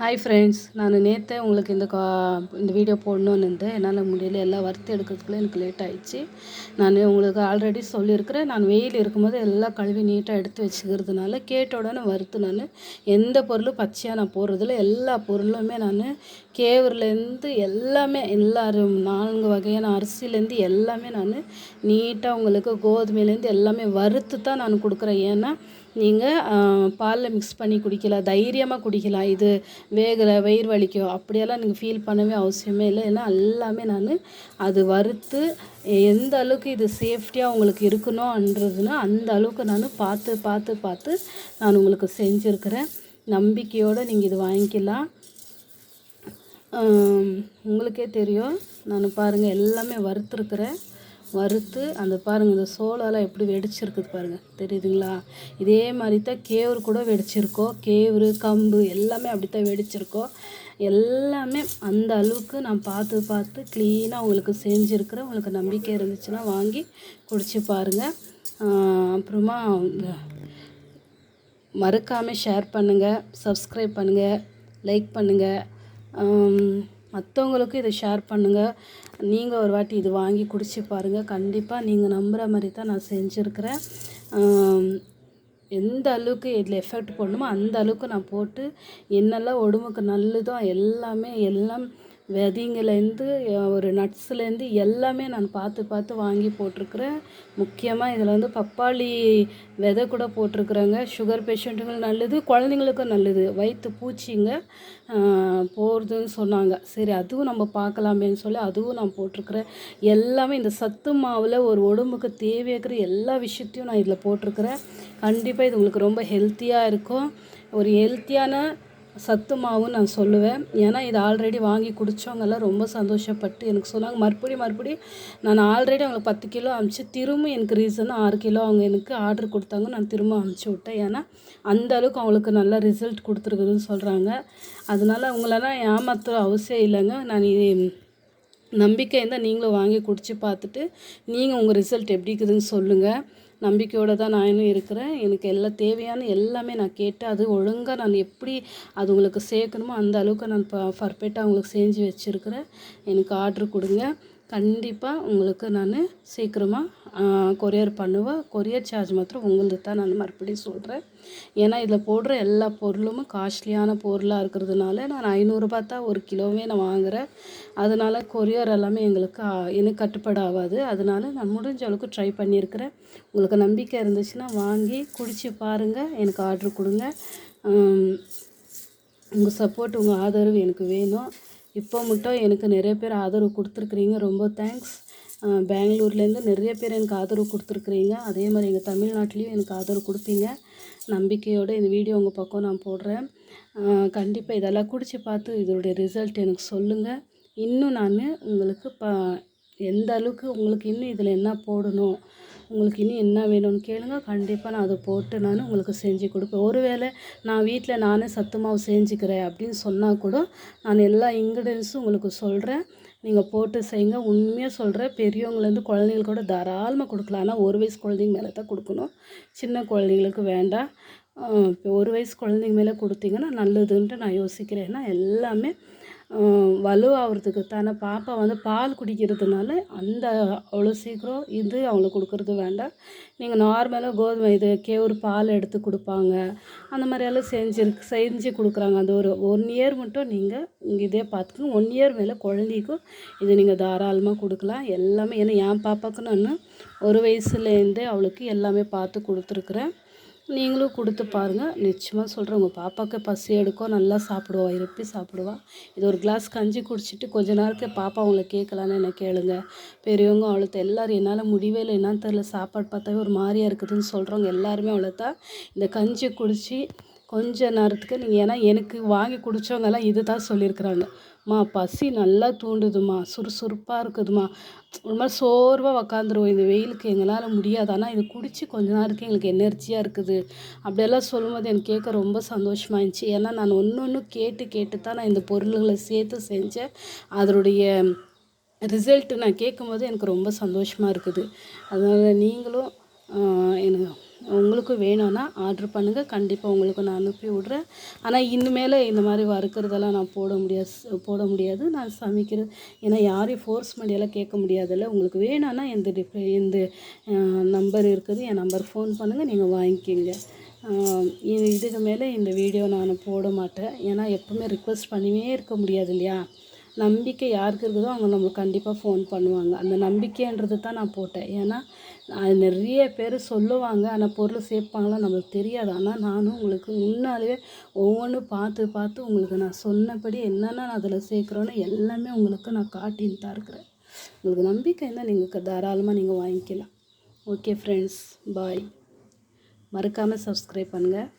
Hi friends, நான் நேற்றே உங்களுக்கு இந்த வீடியோ போடணுன்னு இருந்தேன். என்னால் முடியல, எல்லாம் வறுத்து எடுக்கிறதுக்குள்ளே எனக்கு லேட் ஆகிடுச்சு. நான் உங்களுக்கு ஆல்ரெடி சொல்லியிருக்கிறேன், நான் வெயில் இருக்கும்போது எல்லாம் கழுவி நீட்டாக எடுத்து வச்சுக்கிறதுனால கேட்ட உடனே வறுத்து நான் எந்த பொருளும் பச்சையாக நான் போடுறதில்ல. எல்லா பொருளுமே நான் கேவுருலேருந்து எல்லாமே எல்லாரும் 4 வகையான அரிசிலேருந்து எல்லாமே நான் நீட்டாக உங்களுக்கு கோதுமையிலேருந்து எல்லாமே வறுத்து தான் நான் கொடுக்குறேன். ஏன்னா நீங்கள் பாலில் மிக்ஸ் பண்ணி குடிக்கலாம், தைரியமாக குடிக்கலாம். இது வேகலை, வயிறு வலிக்கும் அப்படியெல்லாம் நீங்கள் ஃபீல் பண்ணவே அவசியமே இல்லை. ஏன்னா எல்லாமே நான் அது வறுத்து எந்த அளவுக்கு இது சேஃப்டியாக உங்களுக்கு இருக்கணும்ன்றதுன்னா அந்த அளவுக்கு நான் பார்த்து பார்த்து பார்த்து நான் உங்களுக்கு செஞ்சுருக்கிறேன். நம்பிக்கையோடு நீங்கள் இது வாங்கிக்கலாம். உங்களுக்கே தெரியும், நான் பாருங்கள் எல்லாமே வறுத்துருக்கிறேன். வறுத்து அந்த பாருங்கள், இந்த சோளம்லாம் எப்படி வெடிச்சிருக்குது பாருங்கள், தெரியுதுங்களா? இதே மாதிரி தான் கேவுரு கூட வெடிச்சிருக்கோம். கேவுரு, கம்பு எல்லாமே அப்படி தான் வெடிச்சிருக்கோம். எல்லாமே அந்த அளவுக்கு நான் பார்த்து பார்த்து க்ளீனாக உங்களுக்கு செஞ்சுருக்கிறேன். உங்களுக்கு நம்பிக்கை இருந்துச்சுன்னா வாங்கி குடிச்சு பாருங்கள். அப்புறமா மறக்காமல் ஷேர் பண்ணுங்கள், சப்ஸ்கிரைப் பண்ணுங்கள், லைக் பண்ணுங்கள். மற்றவங்களுக்கும் இதை ஷேர் பண்ணுங்கள். நீங்கள் ஒரு வாட்டி இது வாங்கி குடிச்சு பாருங்கள். கண்டிப்பாக நீங்கள் நம்புகிற மாதிரி தான் நான் செஞ்சுருக்கிறேன். எந்த அளவுக்கு இதில் எஃபெக்ட் போடணுமோ அந்த அளவுக்கு நான் போட்டு என்னெல்லாம் உடம்புக்கு நல்லதோ எல்லாம் விதைங்கலேருந்து ஒரு நட்ஸ்லேருந்து எல்லாமே நான் பார்த்து பார்த்து வாங்கி போட்டிருக்கிறேன். முக்கியமாக இதில் வந்து பப்பாளி விதை கூட போட்டிருக்குறேங்க. சுகர் பேஷண்ட்டுங்களுக்கு நல்லது, குழந்தைங்களுக்கும் நல்லது. வயிற்று பூச்சிங்க போகிறதுன்னு சொன்னாங்க. சரி, அதுவும் நம்ம பார்க்கலாமேன்னு சொல்லி அதுவும் நான் போட்டிருக்கிறேன். எல்லாமே இந்த சத்து மாவில் ஒரு உடம்புக்கு தேவையாகிற எல்லா விஷயத்தையும் நான் இதில் போட்டிருக்கிறேன். கண்டிப்பாக இது உங்களுக்கு ரொம்ப ஹெல்த்தியாக இருக்கும். ஒரு ஹெல்த்தியான சத்து மாவுன்னு நான் சொல்லுவேன். ஏன்னா இது ஆல்ரெடி வாங்கி குடித்தவங்கெல்லாம் ரொம்ப சந்தோஷப்பட்டு எனக்கு சொன்னாங்க. மறுபடியும் நான் ஆல்ரெடி அவங்களுக்கு 10 கிலோ அனுப்பிச்சு திரும்ப எனக்கு ரீசன் 6 கிலோ அவங்க எனக்கு ஆர்டர் கொடுத்தாங்க. நான் திரும்ப அனுப்பிச்சி விட்டேன். ஏன்னா அந்த அளவுக்கு அவங்களுக்கு நல்ல ரிசல்ட் கொடுத்துருக்குதுன்னு சொல்கிறாங்க. அதனால் உங்களெல்லாம் ஏமாற்ற அவசியம் இல்லைங்க. நான் நம்பிக்கை இருந்தால் நீங்களும் வாங்கி குடிச்சு பார்த்துட்டு நீங்கள் உங்கள் ரிசல்ட் எப்படி இருக்குதுன்னு சொல்லுங்கள். நம்பிக்கையோடு தான் நான் இன்னும் இருக்கிறேன். எனக்கு எல்லாம் தேவையான எல்லாமே நான் கேட்டு அது ஒழுங்காக நான் எப்படி அது உங்களுக்கு சேர்க்கணுமோ அந்த அளவுக்கு நான் பர்ஃபெக்டாக உங்களுக்கு செஞ்சு வச்சுருக்கிறேன். எனக்கு ஆர்டர் கொடுங்க. கண்டிப்பாக உங்களுக்கு நான் சீக்கிரமாக கொரியர் பண்ணுவேன். கொரியர் சார்ஜ் மாத்திரம் உங்களுக்கு தான் நான் மறுபடியும் சொல்கிறேன். ஏன்னா இதில் போடுற எல்லா பொருளும் காஸ்ட்லியான பொருளாக இருக்கிறதுனால நான் 500 தான் ஒரு கிலோவே நான் வாங்குகிறேன். அதனால் கொரியர் எல்லாமே எனக்கு கட்டுப்பட ஆகாது. அதனால் நான் முடிஞ்ச அளவுக்கு ட்ரை பண்ணியிருக்கிறேன். உங்களுக்கு நம்பிக்கை இருந்துச்சுன்னா வாங்கி குடிச்சு பாருங்கள். எனக்கு ஆர்டர் கொடுங்க. உங்கள் சப்போர்ட், உங்கள் ஆதரவு எனக்கு வேணும். இப்போ மட்டும் எனக்கு நிறைய பேர் ஆதரவு கொடுத்துருக்குறீங்க, ரொம்ப தேங்க்ஸ். பெங்களூர்லேருந்து நிறைய பேர் எனக்கு ஆதரவு கொடுத்துருக்குறீங்க. அதே மாதிரி எங்கள் தமிழ்நாட்டிலையும் எனக்கு ஆதரவு கொடுப்பீங்க. நம்பிக்கையோடு இந்த வீடியோ உங்கள் பக்கம் நான் போடுறேன். கண்டிப்பாக இதெல்லாம் குடிச்சு பார்த்து இதோடைய ரிசல்ட் எனக்கு சொல்லுங்கள். இன்னும் நான் உங்களுக்கு எந்த அளவுக்கு உங்களுக்கு இன்னும் இதில் என்ன போடணும், உங்களுக்கு இன்னும் என்ன வேணும்னு கேளுங்க. கண்டிப்பாக நான் அதை போட்டு நான் உங்களுக்கு செஞ்சு கொடுப்பேன். ஒருவேளை நான் வீட்டில் நானே சத்து மாவு செஞ்சுக்கிறேன் அப்படின்னு சொன்னால் கூட நான் எல்லா இன்க்ரீடியன்ஸும் உங்களுக்கு சொல்கிறேன். நீங்கள் போட்டு செய்யுங்க. உண்மையாக சொல்கிறேன், பெரியவங்கலேருந்து குழந்தைங்களுக்கு கூட தாராளமாக கொடுக்கலாம். ஆனால் 1 வயசு குழந்தைங்க மேலே தான் கொடுக்கணும், சின்ன குழந்தைங்களுக்கு வேண்டாம். இப்போ 1 வயசு குழந்தைங்க மேலே கொடுத்தீங்கன்னா நல்லதுன்ட்டு நான் யோசிக்கிறேன். ஏன்னா எல்லாமே வலுவாகிறதுக்கு தானே. பாப்பா வந்து பால் குடிக்கிறதுனால அவ்வளோ சீக்கிரம் இது அவங்களுக்கு கொடுக்குறது வேண்டாம். நீங்கள் நார்மலாக கோதுமை இது கேவுரு பால் எடுத்து கொடுப்பாங்க, அந்த மாதிரியெல்லாம் செஞ்சு கொடுக்குறாங்க. அந்த ஒரு 1 இயர் மட்டும் நீங்கள் இதே பார்த்துக்கோங்க. 1 இயர் மேலே குழந்தைக்கும் இது நீங்கள் தாராளமாக கொடுக்கலாம். எல்லாமே ஏன்னா என் பாப்பாவுக்கு நான் 1 வயசுலேருந்தே அவளுக்கு எல்லாமே பார்த்து கொடுத்துருக்குறேன். நீங்களும் கொடுத்து பாருங்கள். நிச்சயமாக சொல்கிறேன், உங்கள் பாப்பாவுக்கு பசி எடுக்கும், நல்லா சாப்பிடுவா, விரும்பி சாப்பிடுவா. இது ஒரு கிளாஸ் கஞ்சி குடிச்சிட்டு கொஞ்ச நேரத்துக்கு பாப்பா அவங்கள கேட்கலான்னு என்ன கேளுங்க. பெரியவங்க அவ்வளோத்தான். எல்லோரும் என்னால் முடியவே இல்லை, என்னன்னு தெரில, சாப்பாடு பார்த்தாவே ஒரு மாதிரியாக இருக்குதுன்னு சொல்கிறவங்க எல்லாருமே அவ்வளோத்தான் இந்த கஞ்சி குடித்து கொஞ்ச நேரத்துக்கு நீங்கள். ஏன்னா எனக்கு வாங்கி குடித்தவங்கெல்லாம் இது தான் சொல்லியிருக்கிறாங்க. பசி நல்லா தூண்டுதுமா, சுறுசுறுப்பாக இருக்குதுமா, ஒரு மாதிரி சோர்வாக உக்காந்துருவோம் இந்த வெயிலுக்கு, எங்களால் முடியாது. ஆனால் இது குடித்து கொஞ்ச நேரத்துக்கு எங்களுக்கு எனர்ஜியாக இருக்குது அப்படியெல்லாம் சொல்லும்போது எனக்கு கேட்க ரொம்ப சந்தோஷமாக இருந்துச்சு. ஏன்னா நான் ஒன்று கேட்டு தான் நான் இந்த பொருள்களை சேர்த்து செஞ்சேன். அதனுடைய ரிசல்ட்டு நான் கேட்கும்போது எனக்கு ரொம்ப சந்தோஷமாக இருக்குது. அதனால் நீங்களும் எனக்கு உங்களுக்கு வேணும்னா ஆர்டர் பண்ணுங்கள், கண்டிப்பாக உங்களுக்கு நான் அனுப்பி விட்றேன். ஆனால் இனிமேல் இந்த மாதிரி வறுக்கிறதெல்லாம் நான் போட முடியாது. நான் சமைக்கிறது ஏன்னா யாரையும் ஃபோர்ஸ் பண்ணியெல்லாம் கேட்க முடியாதுல்ல. உங்களுக்கு வேணும்னா எந்த நம்பர் இருக்குது, என் நம்பர் ஃபோன் பண்ணுங்கள், நீங்கள் வாங்கிக்கிங்க. இதுக்கு மேலே இந்த வீடியோ நான் போட மாட்டேன். ஏன்னா எப்போவுமே ரிக்வெஸ்ட் பண்ணியே இருக்க முடியாது இல்லையா. நம்பிக்கை யாருக்கு இருக்குதோ அவங்க நம்மளுக்கு கண்டிப்பாக ஃபோன் பண்ணுவாங்க. அந்த நம்பிக்கைன்றது தான் நான் போட்டேன். ஏன்னா நிறைய பேர் சொல்லுவாங்க, ஆனால் பொருள் சேர்ப்பாங்களா நம்மளுக்கு தெரியாது. ஆனால் நானும் உங்களுக்கு முன்னாலே ஒவ்வொன்றும் பார்த்து உங்களுக்கு நான் சொன்னபடி என்னென்ன நான் அதில் சேர்க்குறோன்னு எல்லாமே உங்களுக்கு நான் காட்டின்னு தான் இருக்கிறேன். உங்களுக்கு நம்பிக்கை இருந்தால் நீங்கள் தாராளமாக நீங்கள் வாங்கிக்கலாம். ஓகே ஃப்ரெண்ட்ஸ், பாய். மறக்காமல் சப்ஸ்கிரைப் பண்ணுங்கள்.